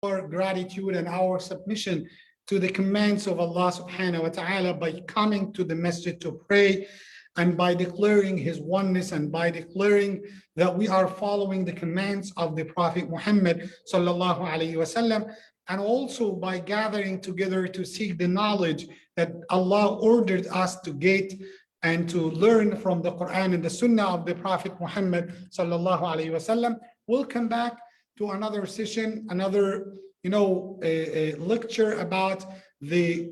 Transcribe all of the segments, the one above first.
our gratitude and our submission to the commands of Allah subhanahu wa ta'ala by coming to the masjid to pray, and by declaring his oneness, and by declaring that we are following the commands of the Prophet Muhammad sallallahu alaihi wasallam, and also by gathering together to seek the knowledge that Allah ordered us to get and to learn from the Quran and the Sunnah of the Prophet Muhammad sallallahu alaihi wasallam. We'll come back to another session, another lecture about the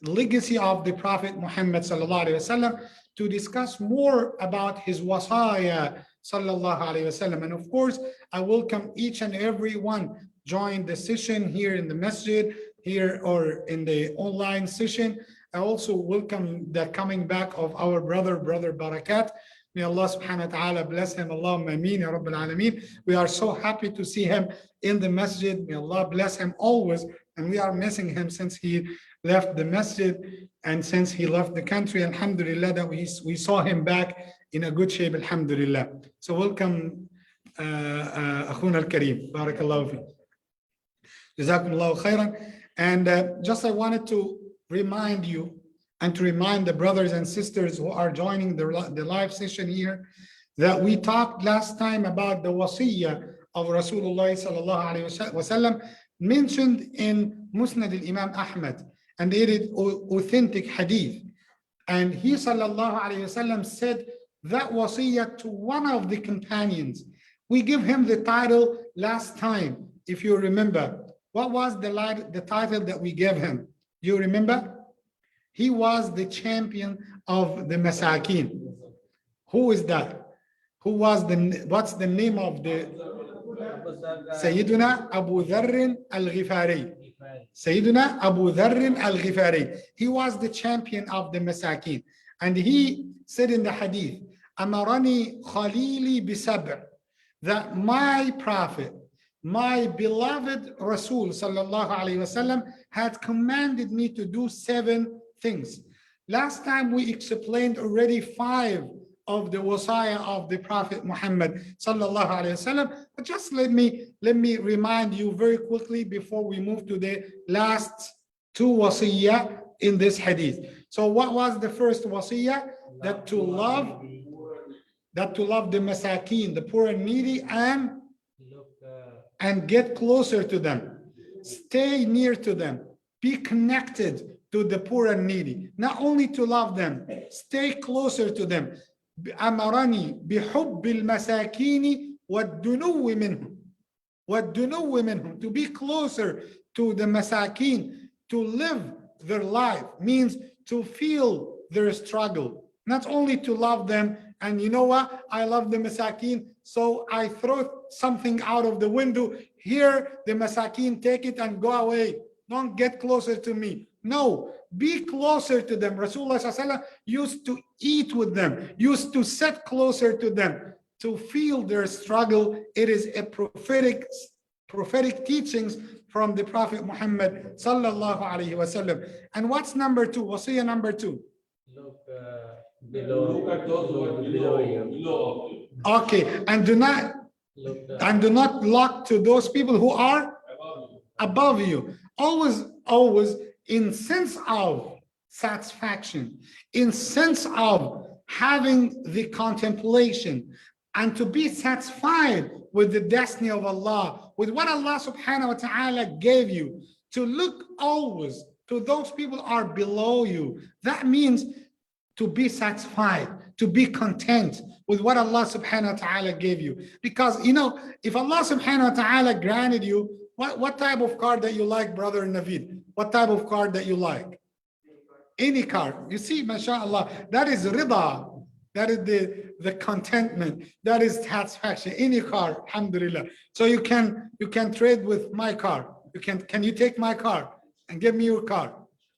legacy of the Prophet Muhammad sallallahu alaihi wasallam, to discuss more about his wasaya sallallahu alaihi wasallam. And of course, I welcome each and every one join the session here in the masjid, here or in the online session. I also welcome the coming back of our brother Barakat. May Allah subhanahu wa ta'ala bless him. Allahumma ameen ya rabbil alameen. We are so happy to see him in the masjid. May Allah bless him always. And we are missing him since he left the masjid and since he left the country. Alhamdulillah that we saw him back in a good shape. Alhamdulillah. So welcome, Akhuna al-Kareem. Barakallahu fi. Jazakumullahu khairan. And just I wanted to remind you and to remind the brothers and sisters who are joining the live session here that we talked last time about the wasiyah of Rasulullah sallallahu alaihi wasallam mentioned in Musnad al-Imam Ahmed, and it is authentic hadith. And he sallallahu alaihi wasallam said that wasiyah to one of the companions. We give him the title last time, if you remember. What was the title that we gave him? You remember? He was the champion of the Masakin. Who is that? What's the name of the Sayyiduna Abu Dharr al-Ghifari. Sayyiduna Abu Dharr al-Ghifari. He was the champion of the Masakin. And he said in the hadith, Amarani Khalili bisabr, that my prophet, my beloved Rasul sallallahu alaihi wasallam had commanded me to do 7 things. Last time we explained already 5 of the wasaya of the Prophet Muhammad sallallahu alaihi wasallam. But just let me remind you very quickly before we move to the last 2 wasiyah in this hadith. So what was the first wasiyah? That to love the masakin, the poor and needy, and get closer to them, stay near to them, be connected to the poor and needy. Not only to love them, stay closer to them. Amarani bihubbil masakini wad-dunuwi minhum, to be closer to the masakin, to live their life, means to feel their struggle, not only to love them. And you know what? I love the masakin, so I throw something out of the window. Here, the masakin, take it and go away. Don't get closer to me. No, be closer to them. Rasulullah ﷺ used to eat with them, used to sit closer to them, to feel their struggle. It is a prophetic teachings from the Prophet Muhammad sallallahu alaihi wasallam. And what's number 2? Wasiyah number 2. Look below you. Okay, and do not look to those people who are above you. Always in sense of satisfaction, in sense of having the contemplation, and to be satisfied with the destiny of Allah, with what Allah subhanahu wa ta'ala gave you, to look always to those people who are below you. That means to be satisfied, to be content with what Allah subhanahu wa ta'ala gave you. Because, if Allah subhanahu wa ta'ala granted you, what type of car that you like, brother Naveed? What type of car that you like? Any car. You see, mashallah, that is rida. That is the contentment. That is satisfaction. Any car, alhamdulillah. So you can trade with my car. Can you take my car and give me your car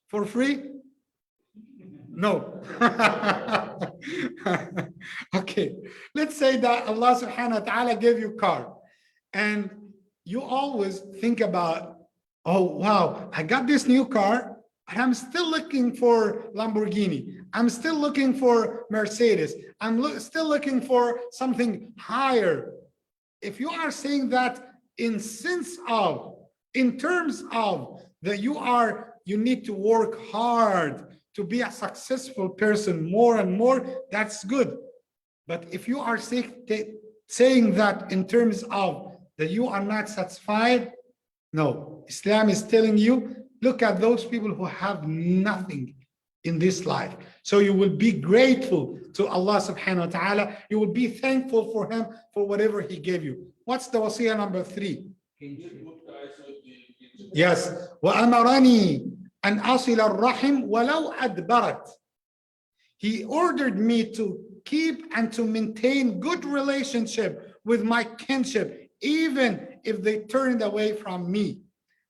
for free? No. Okay. Let's say that Allah subhanahu wa ta'ala gave you a car, and you always think about, oh, wow, I got this new car, and I'm still looking for Lamborghini. I'm still looking for Mercedes. I'm still looking for something higher. If you are saying that in sense of In terms of that you need to work hard to be a successful person more and more, that's good. But if you are saying that in terms of that you are not satisfied, no. Islam is telling you, look at those people who have nothing in this life. So you will be grateful to Allah subhanahu wa ta'ala. You will be thankful for him for whatever he gave you. What's the wasiyah number 3? Yes. وَأَمَرَنِي أَنْ أَصِلَ الرَّحِمْ وَلَوْ أَدْبَرَتْ. He ordered me to keep and to maintain good relationship with my kinship, even if they turned away from me.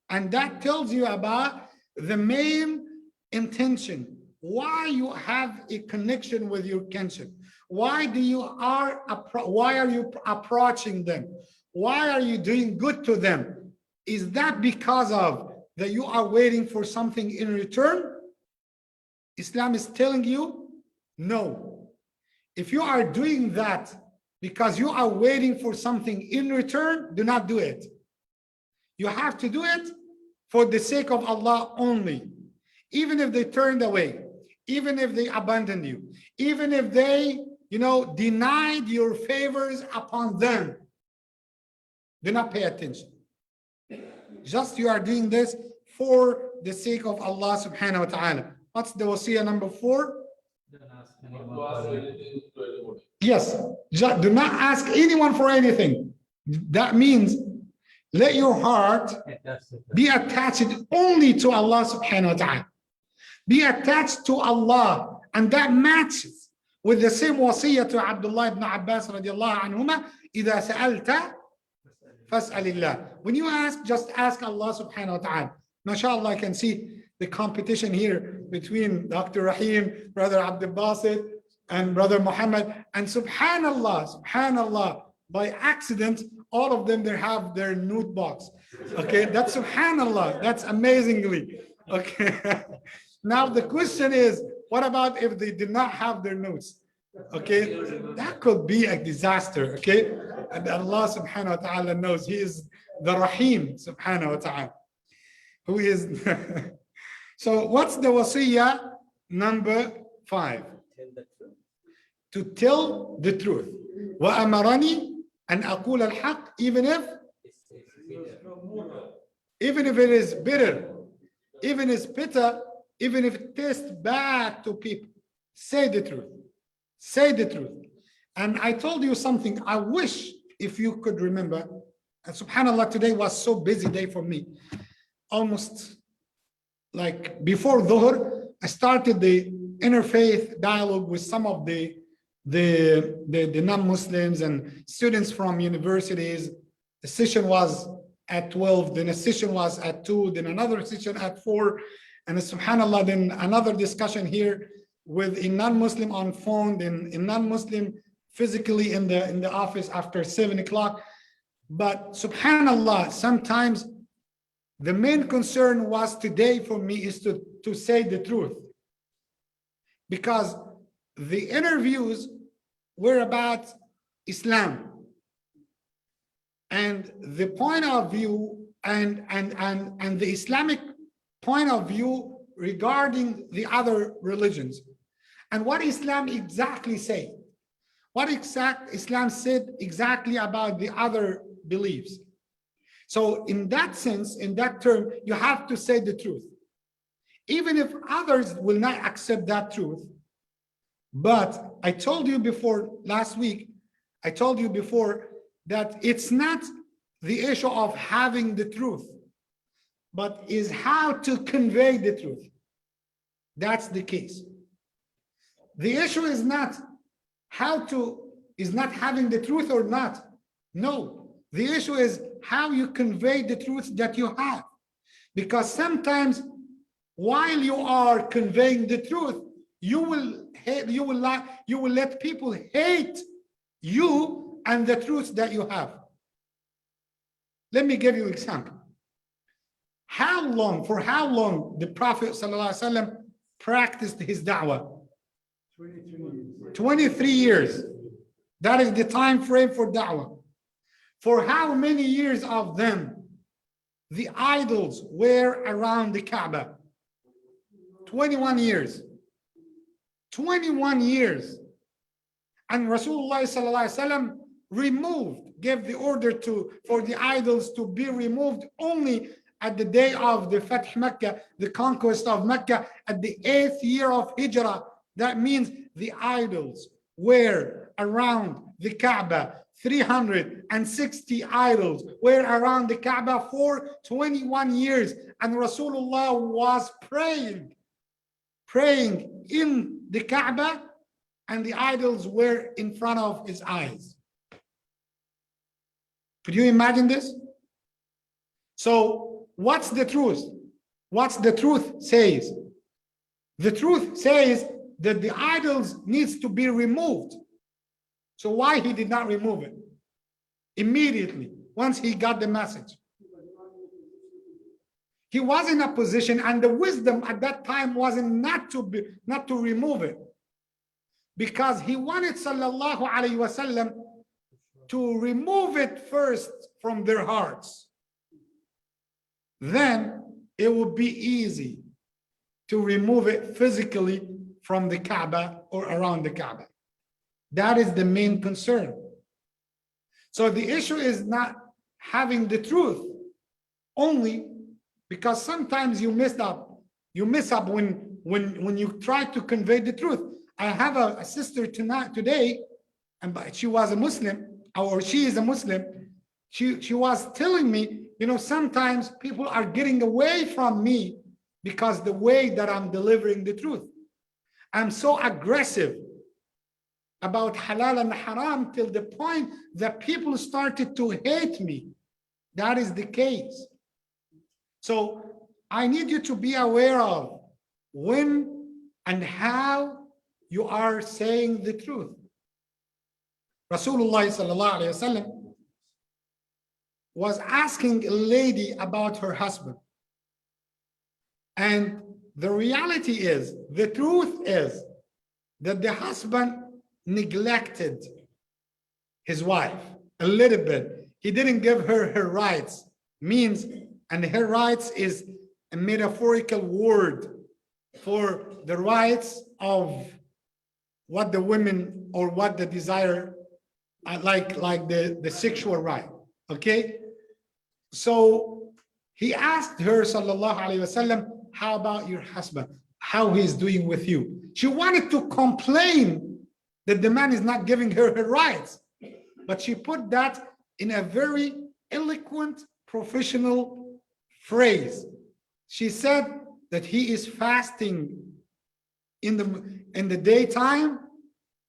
And that tells you about the main intention. Why you have a connection with your kinship. Why are you approaching them? Why are you doing good to them? Is that because of that you are waiting for something in return? Islam is telling you, no. If you are doing that because you are waiting for something in return, do not do it. You have to do it for the sake of Allah only. Even if they turned away, even if they abandoned you, even if they, denied your favors upon them, do not pay attention. Just you are doing this for the sake of Allah subhanahu wa ta'ala. What's the wasiyah number 4? Yes, do not ask anyone for anything. That means let your heart be attached only to Allah subhanahu wa ta'ala. Be attached to Allah, and that matches with the same wasiyah to Abdullah ibn Abbas radiallahu anhuma, إِذَا سَأَلْتَ فَاسْأَلِ اللَّهِ. When you ask, just ask Allah subhanahu wa ta'ala. MashaAllah, I can see the competition here between Dr. Rahim, Brother Abdul Basit, and Brother Muhammad. And subhanallah, by accident, all of them, they have their nude box. Okay, that's subhanallah, that's amazingly. Okay, now the question is, what about if they did not have their nudes? Okay, that could be a disaster. Okay, and Allah subhanahu wa ta'ala knows. He is the Rahim subhanahu wa ta'ala, who is. So what's the wasiyah number 5? To tell the truth. وَأَمَرَنِي أَنْ أَقُولَ الْحَقِّ, even if it is bitter, even if it's bitter, even if it tastes bad to people, say the truth. Say the truth. And I told you something. I wish if you could remember. And subhanallah, today was so busy day for me. Almost like before Dhuhr, I started the interfaith dialogue with some of the non-Muslims and students from universities. The session was at 12, then a session was at 2, then another session at 4, and subhanallah, then another discussion here with a non-Muslim on phone, then a non-Muslim physically in the office after 7 o'clock. But subhanallah, sometimes the main concern was today for me is to say the truth, because the interviews were about Islam and the point of view and the Islamic point of view regarding the other religions, and what Islam exactly said, what Islam said exactly about the other beliefs. So in that sense, in that term, you have to say the truth, even if others will not accept that truth. But I told you before last week, I told you before that it's not the issue of having the truth, but is how to convey the truth. That's the case. The issue is not not having the truth or not. No, the issue is how you convey the truth that you have. Because sometimes while you are conveying the truth, you will let people hate you and the truth that you have. Let me give you an example. For how long the Prophet ﷺ practiced his da'wah? 23 years. That is the time frame for da'wah. For how many years of them the idols were around the Kaaba. 21 years. 21 years. And Rasulullah sallallahu alaihi wasallam gave the order for the idols to be removed only at the day of the Fath Mecca, the conquest of Mecca, at the 8th year of Hijrah. That means the idols were around the Kaaba. 360 idols were around the Kaaba for 21 years. And Rasulullah was praying in the Kaaba, and the idols were in front of his eyes. Could you imagine this? So what's the truth? What's the truth says? The truth says that the idols needs to be removed. So why he did not remove it immediately once he got the message? He was in a position, and the wisdom at that time wasn't not to remove it, because he wanted sallallahu alaihi wasallam to remove it first from their hearts. Then it would be easy to remove it physically from the Kaaba or around the Kaaba. That is the main concern. So the issue is not having the truth only, because sometimes you miss up when you try to convey the truth. I have a sister today, and she was a Muslim, or she is a Muslim. She was telling me, sometimes people are getting away from me because the way that I'm delivering the truth. I'm so aggressive about halal and haram till the point that people started to hate me. That is the case. So I need you to be aware of when and how you are saying the truth. Rasulullah sallallahu alaihi wasallam was asking a lady about her husband. And the reality is, the truth is that the husband neglected his wife a little bit. He didn't give her her rights. And her rights is a metaphorical word for the rights of what the women or what the desire, like the sexual right. Okay? So he asked her, sallallahu alaihi wasallam, how about your husband? How he's doing with you? She wanted to complain that the man is not giving her her rights, but she put that in a very eloquent, professional phrase. She said that he is fasting in the daytime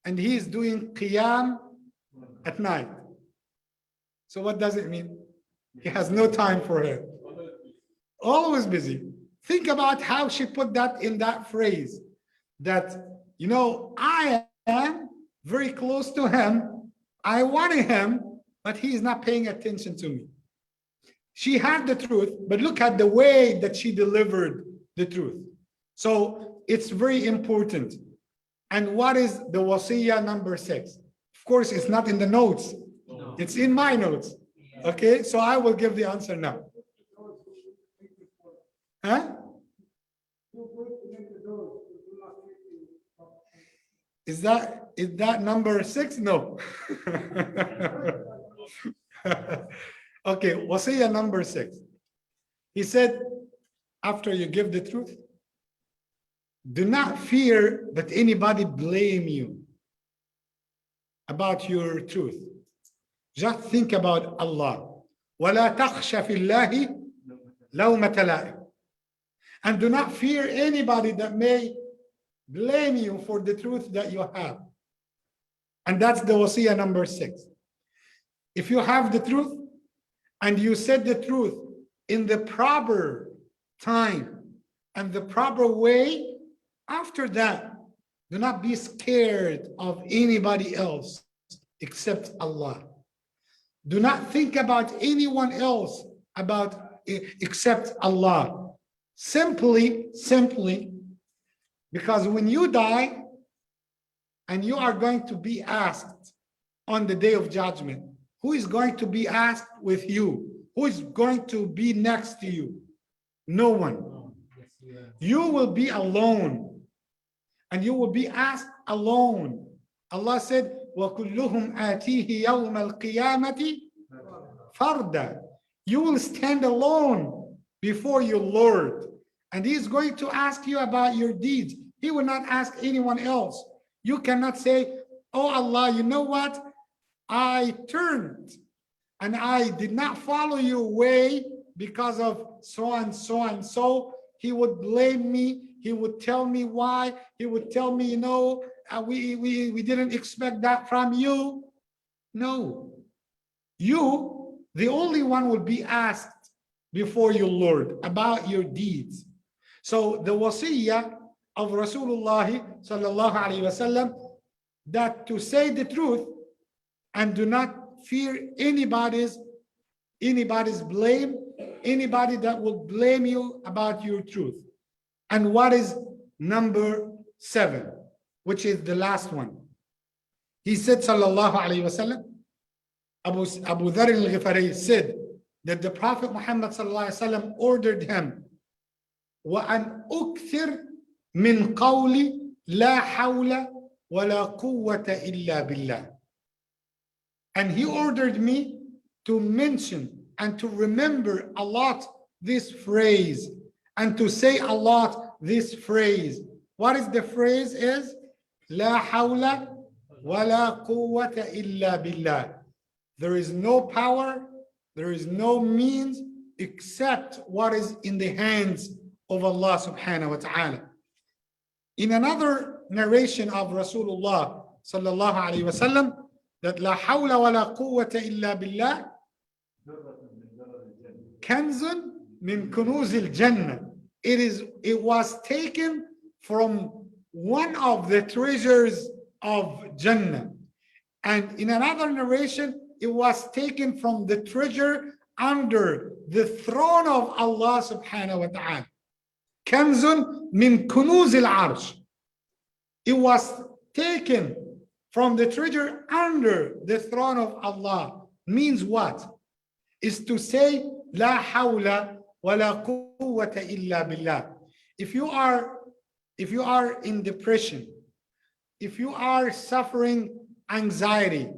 and he is doing qiyam at night. So what does it mean? He has no time for her. Always busy. Think about how she put that in that phrase, that, I am very close to him. I wanted him, but he is not paying attention to me. She had the truth, but look at the way that she delivered the truth. So it's very important. And what is the wasiyah number 6? Of course, it's not in the notes. No. It's in my notes. Okay, so I will give the answer now. Huh? Is that number 6? No. Okay, wasiyah number 6. He said, after you give the truth, do not fear that anybody blame you about your truth. Just think about Allah. وَلَا تَخْشَ فِي اللَّهِ لَوْمَةَ لَائِمٍ. And do not fear anybody that may blame you for the truth that you have. And that's the wasiyah number 6. If you have the truth and you said the truth in the proper time and the proper way, after that, do not be scared of anybody else except Allah. Do not think about anyone else except Allah. Simply, because when you die and you are going to be asked on the day of judgment, who is going to be asked with you? Who is going to be next to you? No one. You will be alone, and you will be asked alone. Allah said, وَكُلُّهُمْ آتِيهِ يَوْمَ الْقِيَامَةِ فَرْدًا. You will stand alone before your Lord, and He is going to ask you about your deeds. He will not ask anyone else. You cannot say, oh Allah, you know what? I turned and I did not follow your way because of so and so and so. He would blame me. He would tell me why. He would tell me, you know, we didn't expect that from you. No. You, the only one, will be asked before your Lord about your deeds. So the wasiyah of Rasulullah sallallahu alaihi wasallam, that to say the truth and do not fear anybody's blame, anybody that will blame you about your truth. And what is number 7, which is the last one? He said, sallallahu alaihi wasallam, Abu Dharr al-Ghifari said that the Prophet Muhammad sallallahu alaihi wasallam ordered him, وَأَنْ أُكْثِرْ مِنْ قَوْلِ لَا حَوْلَ وَلَا قُوَّةَ إِلَّا بِاللَّهِ. And he ordered me to mention and to remember a lot this phrase, and to say a lot this phrase. What is the phrase is? لا حول ولا قوة إلا بالله. There is no power, there is no means except what is in the hands of Allah subhanahu wa ta'ala. In another narration of Rasulullah sallallahu alayhi wa sallam, that لا حول ولا قوة إلا بالله كنز من كنوز الجنة. It was taken from one of the treasures of Jannah. And in another narration, it was taken from the treasure under the throne of Allah subhanahu wa ta'ala. كنز من كنوز العرش. It was taken from the treasure under the throne of Allah. Means what? Is to say, لا حول ولا قوة إلا بالله. If you are in depression, if you are suffering anxiety,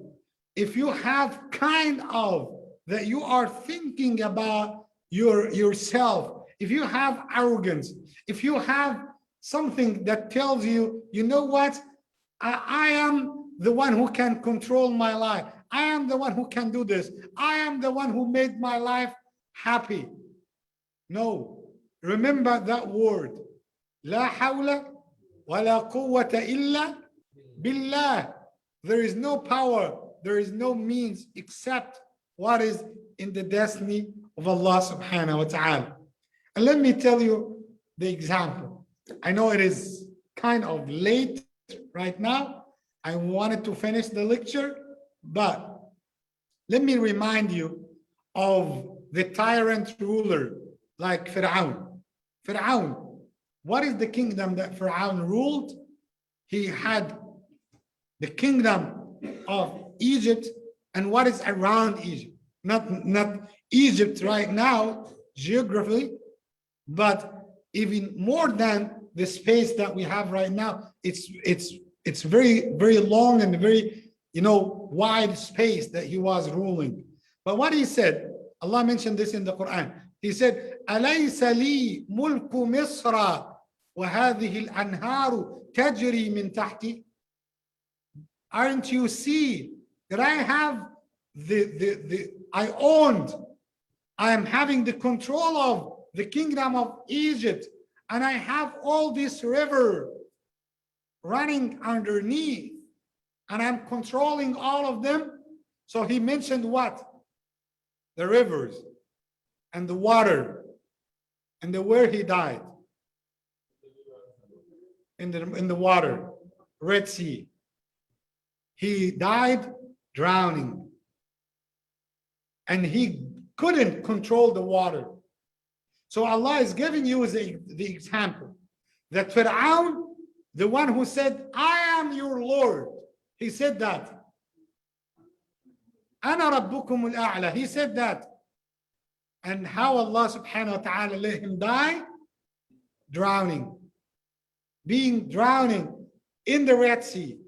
if you have kind of that you are thinking about yourself, if you have arrogance, if you have something that tells you, you know what, I am the one who can control my life, I am the one who can do this, I am the one who made my life happy. No, remember that word, لا حول ولا قوة إلا بالله. There is no power, there is no means except what is in the destiny of Allah subhanahu wa ta'ala. And let me tell you the example. I know it is kind of late right now. I wanted to finish the lecture, but let me remind you of the tyrant ruler like Fir'aun. Fir'aun, what is the kingdom that Fir'aun ruled? He had the kingdom of Egypt and what is around Egypt. Not Egypt right now, geographically, but even more than the space that we have right now. It's very, very long and very, wide space that he was ruling. But what he said, Allah mentioned this in the Quran. He said, أَلَيْسَ لِي مُلْكُ مِصْرَ وَهَذِهِ الْأَنْهَارُ تَجْرِي مِنْ تَحْتِي. Aren't you see that I have I am having the control of the kingdom of Egypt, and I have all this river running underneath, and I'm controlling all of them. So he mentioned what? The rivers and the water and where he died in the water, Red Sea. He died drowning, and he couldn't control the water. So Allah is giving you the example that Fir'aun, the one who said, I am your Lord, he said that. أَنَا رَبُّكُمُ الْأَعْلَى. He said that. And how Allah subhanahu wa ta'ala let him die? Drowning. Being drowning in the Red Sea.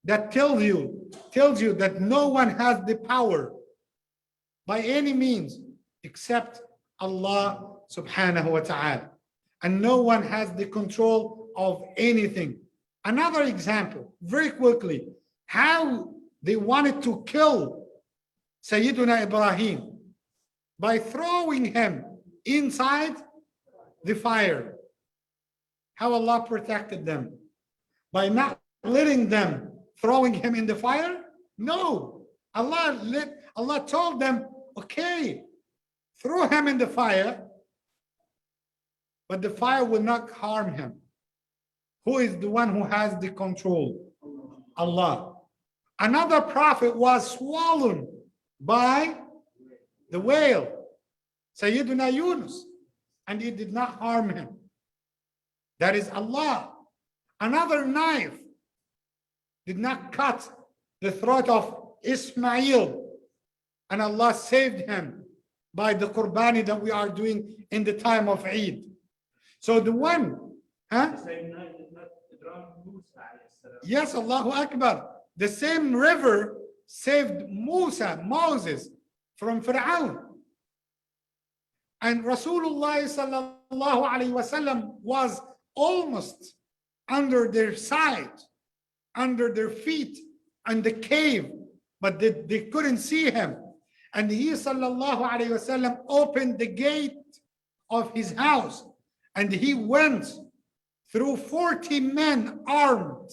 That tells you that no one has the power by any means except Allah subhanahu wa ta'ala. And no one has the control of anything. Another example, very quickly, how they wanted to kill Sayyiduna Ibrahim by throwing him inside the fire. How Allah protected them by not letting them throwing him in the fire? No. Allah told them, okay, throw him in the fire, but the fire will not harm him. Who is the one who has the control? Allah. Another prophet was swallowed by the whale, Sayyiduna Yunus, and it did not harm him. That is Allah. Another knife did not cut the throat of Ismail, and Allah saved him by the qurbani that we are doing in the time of Eid. So the one, yes, Allahu Akbar. The same river saved Moses from Fir'aun. And Rasulullah sallallahu alayhi wasallam was almost under their side, under their feet, in the cave, but they couldn't see him. And he sallallahu alayhi wasallam opened the gate of his house, and he went through 40 men armed,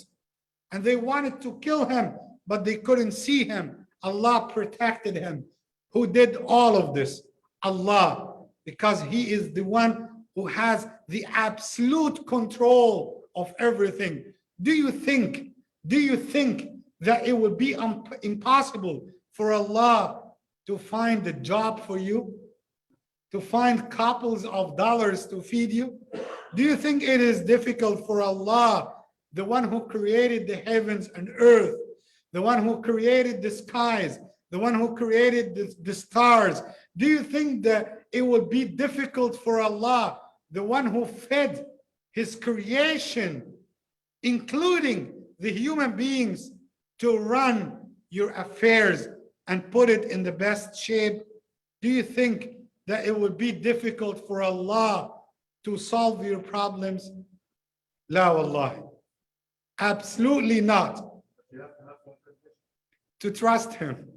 and they wanted to kill him, but they couldn't see him. Allah protected him. Who did all of this? Allah, because he is the one who has the absolute control of everything. Do you think that it would be impossible for Allah to find a job for you, to find couples of dollars to feed you? Do you think it is difficult for Allah, the one who created the heavens and earth, the one who created the skies, the one who created the stars? Do you think that it would be difficult for Allah, the one who fed his creation, including the human beings, to run your affairs and put it in the best shape? Do you think that it would be difficult for Allah to solve your problems? La wallahi. Absolutely not. To trust him.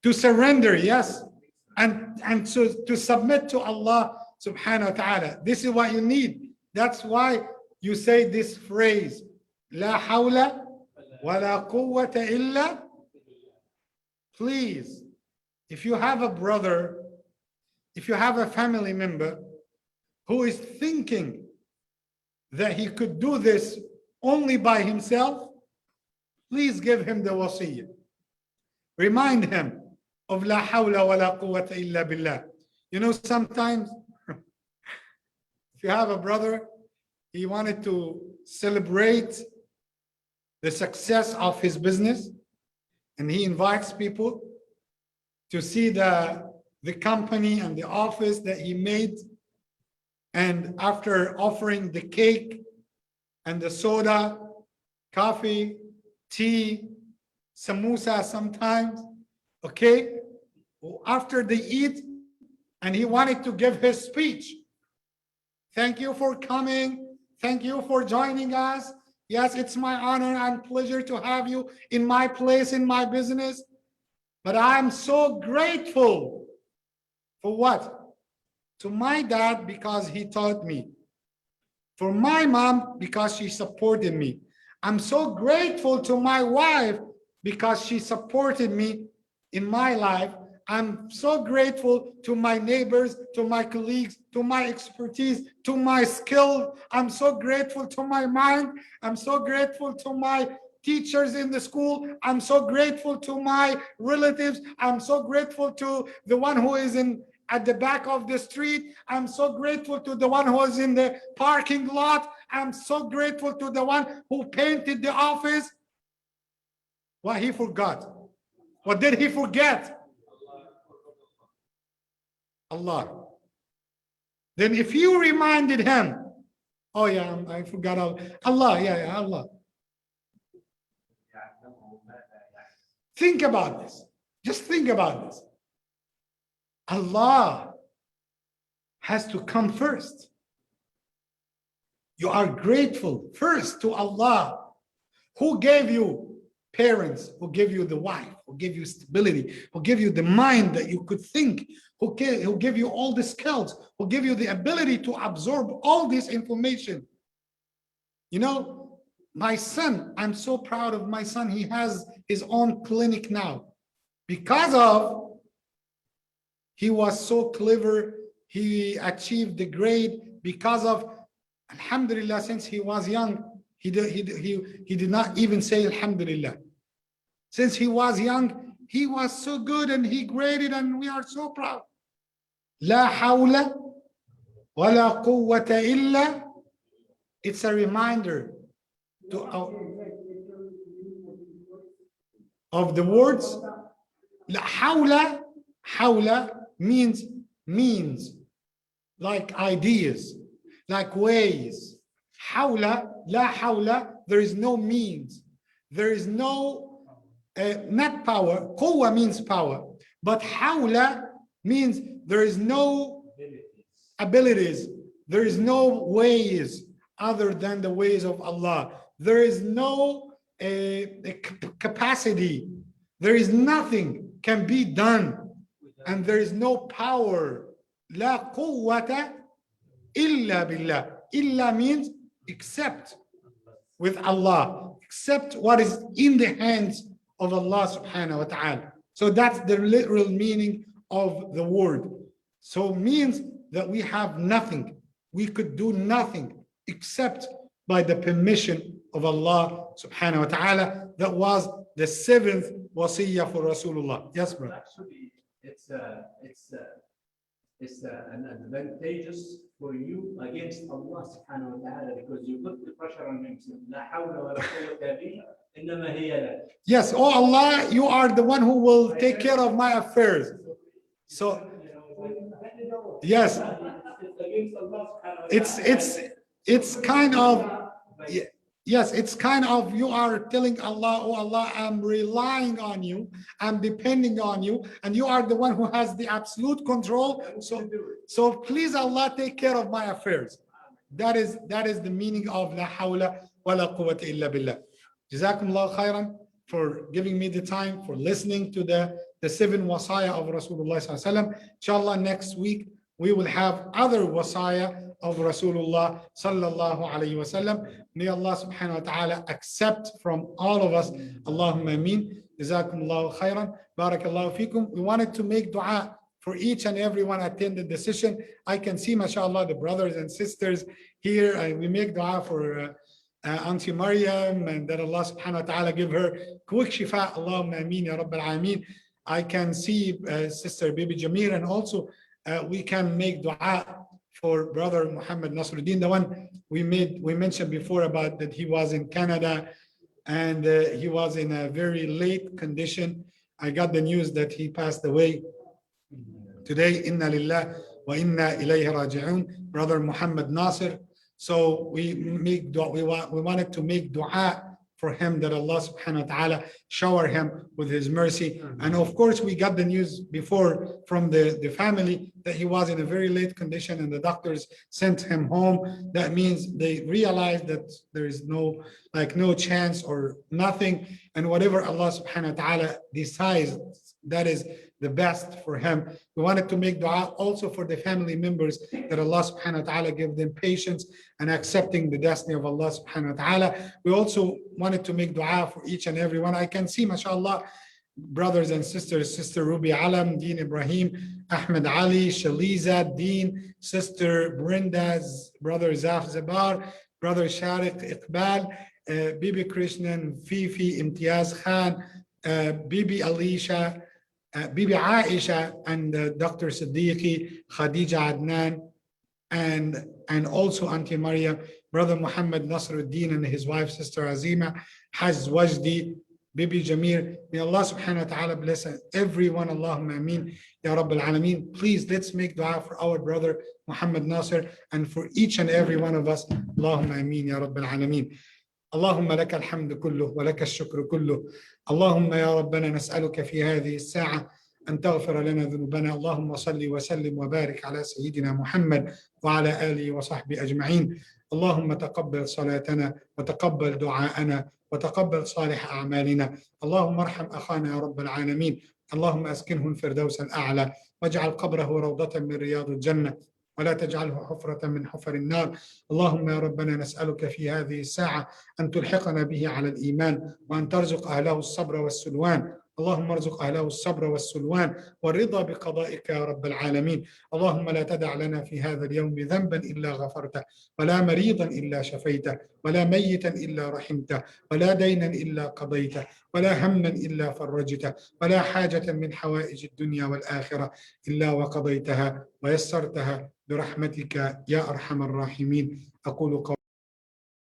To surrender, yes. And to submit to Allah subhanahu wa ta'ala. This is what you need. That's why you say this phrase, La hawla wa la quwwata illa. Please, if you have a brother, if you have a family member who is thinking that he could do this only by himself, please give him the wasiyyah. Remind him of La hawla wa la quwwata illa billah. You know, sometimes if you have a brother, he wanted to celebrate the success of his business, and he invites people to see the company and the office that he made. And after offering the cake and the soda, coffee, tea, samosa sometimes, okay, after they eat, and he wanted to give his speech. Thank you for coming. Thank you for joining us. Yes, it's my honor and pleasure to have you in my place, in my business. But I'm so grateful for what? To my dad, because he taught me. For my mom, because she supported me. I'm so grateful to my wife because she supported me in my life. I'm so grateful to my neighbors, to my colleagues, to my expertise, to my skill. I'm so grateful to my mind. I'm so grateful to my teachers in the school. I'm so grateful to my relatives. I'm so grateful to the one who is at the back of the street. I'm so grateful to the one who is in the parking lot. I'm so grateful to the one who painted the office. What he forgot? What did he forget? Allah. Then if you reminded him, oh yeah, I forgot Allah, yeah, Allah. Think about this. Just think about this. Allah has to come first. You are grateful first to Allah, who gave you parents, who gave you the wife, who gave you stability, who gave you the mind that you could think, who gave you all the skills, who gave you the ability to absorb all this information. You know, my son, I'm so proud of my son. He has his own clinic now because of he was so clever. He achieved the grade because of, alhamdulillah, since he was young, he did not even say alhamdulillah. Since he was young, he was so good and he graded, and we are so proud. La hawla wa la quwwata illa. It's a reminder to of the words. La hawla, hawla means like ideas, like ways. Hawla, la hawla, there is no means. There is no, not power. Quwwa means power. But hawla means there is no abilities. There is no ways other than the ways of Allah. There is no capacity. There is nothing can be done. And there is no power. La quwwata illa billah. Illa means except with Allah, except what is in the hands of Allah subhanahu wa ta'ala. So that's the literal meaning of the word. So it means that we have nothing. We could do nothing except by the permission of Allah subhanahu wa ta'ala. That was the 7th wasiyah for Rasulullah. Yes, brother. Actually, it's an advantageous for you against Allah subhanahu wa ta'ala, because you put the pressure on him. La hawla wa la quwwata innama hiya lak. Yes, oh Allah, you are the one who will take care of my affairs. So yes, it's kind of, yes, it's kind of, you are telling Allah, oh Allah, I'm relying on you, I'm depending on you, and you are the one who has the absolute control. So please Allah, take care of my affairs. That is the meaning of la hawla wa la quwwata illa billah. Jazakumullah khairan for giving me the time, for listening to the 7 wasaya of Rasulullah sallallahu alaihi wasallam. Inshallah, next week we will have other wasaya of Rasulullah sallallahu alaihi wasallam. May Allah subhanahu wa ta'ala accept from all of us. Allahumma ameen. Jazakumullahu khairan. Barakallahu fikum. We wanted to make dua for each and everyone attended the session. I can see, mashallah, the brothers and sisters here. We make dua for Auntie Maryam, and that Allah subhanahu wa ta'ala give her quick shifa. Allahumma ameen ya Rabbil Alameen. I can see Sister Bibi Jamir, and also we can make dua for Brother Muhammad Nasruddin, the one we mentioned before about that he was in Canada and he was in a very late condition. I got the news that he passed away today. Inna lillah wa inna ilayhi raji'un. Brother Muhammad Nasir. So we wanted to make dua for him, that Allah subhanahu wa ta'ala shower him with his mercy. And of course, we got the news before from the family that he was in a very late condition and the doctors sent him home. That means they realized that there is no chance or nothing. And whatever Allah subhanahu wa ta'ala decides, that is the best for him. We wanted to make dua also for the family members, that Allah subhanahu wa ta'ala give them patience and accepting the destiny of Allah subhanahu wa ta'ala. We also wanted to make dua for each and every one. I can see, mashallah, brothers and sisters, Sister Ruby Alam, Deen Ibrahim, Ahmed Ali, Shaliza, Deen, Sister Brenda's brother Zaf Zabar, Brother Sharik Iqbal, Bibi Krishnan, Fifi, Imtiaz Khan, Bibi Alisha, Bibi Aisha, and Dr. Siddiqui, Khadija Adnan, and also Auntie Maria, Brother Muhammad Nasruddin and his wife, Sister Azima, Haj Wajdi, Bibi Jamir. May Allah subhanahu wa ta'ala bless everyone. Allahumma ameen. Ya Rabbil Alameen. Please, let's make dua for our brother Muhammad Nasir and for each and every one of us. Allahumma ameen. Ya Rabbil Alameen. اللهم لك الحمد كله ولك الشكر كله. اللهم يا ربنا نسألك في هذه الساعة أن تغفر لنا ذنوبنا. اللهم صل وسلم وبارك على سيدنا محمد وعلى آله وصحبه أجمعين. اللهم تقبل صلاتنا وتقبل دعاءنا وتقبل صالح أعمالنا. اللهم ارحم أخانا يا رب العالمين. اللهم أسكنه الفردوس الأعلى واجعل قبره روضة من رياض الجنة ولا تجعله حفرة من حفر النار. اللهم يا ربنا نسألك في هذه الساعة أن تلحقنا به على الإيمان وأن ترزق أهله الصبر والسلوان. اللهم ارزق أهله الصبر والسلوان والرضا بقضائك يا رب العالمين. اللهم لا تدع لنا في هذا اليوم ذنبا إلا غفرته ولا مريضا إلا شفيته ولا ميتا إلا رحمته ولا دينا إلا قضيته ولا هما إلا فرجته ولا حاجة من حوائج الدنيا والآخرة إلا وقضيتها ويسرتها برحمتك يا أرحم الراحمين. أقول قولي